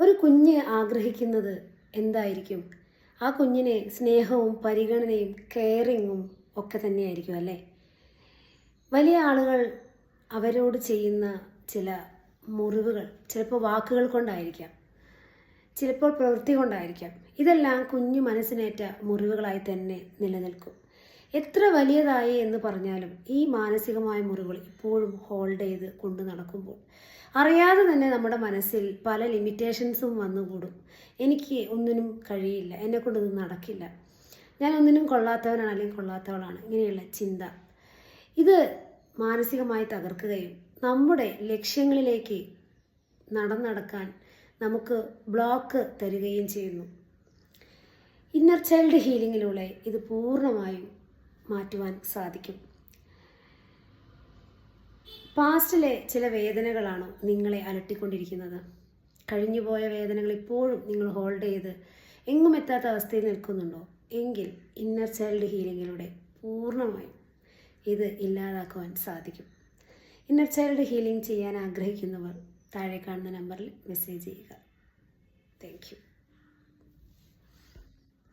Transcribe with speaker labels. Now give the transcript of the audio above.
Speaker 1: ഒരു കുഞ്ഞ് ആഗ്രഹിക്കുന്നത് എന്തായിരിക്കും? ആ കുഞ്ഞിനെ സ്നേഹവും പരിഗണനയും കെയറിങ്ങും ഒക്കെ തന്നെയായിരിക്കും അല്ലേ? വലിയ ആളുകൾ അവരോട് ചെയ്യുന്ന ചില മുറിവുകൾ ചിലപ്പോൾ വാക്കുകൾ കൊണ്ടായിരിക്കാം, ചിലപ്പോൾ പ്രവൃത്തി കൊണ്ടായിരിക്കാം. ഇതെല്ലാം കുഞ്ഞു മനസ്സിനേറ്റ മുറിവുകളായി തന്നെ നിലനിൽക്കും. എത്ര വലിയതായി എന്ന് പറഞ്ഞാലും ഈ മാനസികമായ മുറിവുകൾ ഇപ്പോഴും ഹോൾഡ് ചെയ്ത് കൊണ്ടു നടക്കുമ്പോൾ അറിയാതെ തന്നെ നമ്മുടെ മനസ്സിൽ പല ലിമിറ്റേഷൻസും വന്നുകൂടും. എനിക്ക് ഒന്നിനും കഴിയില്ല, എന്നെക്കൊണ്ടൊന്നും നടക്കില്ല, ഞാൻ ഒന്നിനും കൊള്ളാത്തവനാണ് അല്ലെങ്കിൽ കൊള്ളാത്തവളാണ്, ഇങ്ങനെയുള്ള ചിന്ത ഇത് മാനസികമായി തകർക്കുകയും നമ്മുടെ ലക്ഷ്യങ്ങളിലേക്ക് നടക്കാൻ നമുക്ക് ബ്ലോക്ക് തരികയും ചെയ്യുന്നു. ഇന്നർ ചൈൽഡ് ഹീലിങ്ങിലൂടെ ഇത് പൂർണ്ണമായും മാറ്റുവാൻ സാധിക്കും. പാസ്റ്റിലെ ചില വേദനകളാണോ നിങ്ങളെ അലട്ടിക്കൊണ്ടിരിക്കുന്നത്? കഴിഞ്ഞുപോയ വേദനകൾ ഇപ്പോഴും നിങ്ങൾ ഹോൾഡ് ചെയ്ത് എങ്ങും എത്താത്ത അവസ്ഥയിൽ നിൽക്കുന്നുണ്ടോ? എങ്കിൽ ഇന്നർ ചൈൽഡ് ഹീലിങ്ങിലൂടെ പൂർണ്ണമായും ഇത് ഇല്ലാതാക്കുവാൻ സാധിക്കും. ഇന്നർ ചൈൽഡ് ഹീലിംഗ് ചെയ്യാൻ ആഗ്രഹിക്കുന്നവർ താഴെ കാണുന്ന നമ്പറിൽ മെസ്സേജ് ചെയ്യുക. Thank you.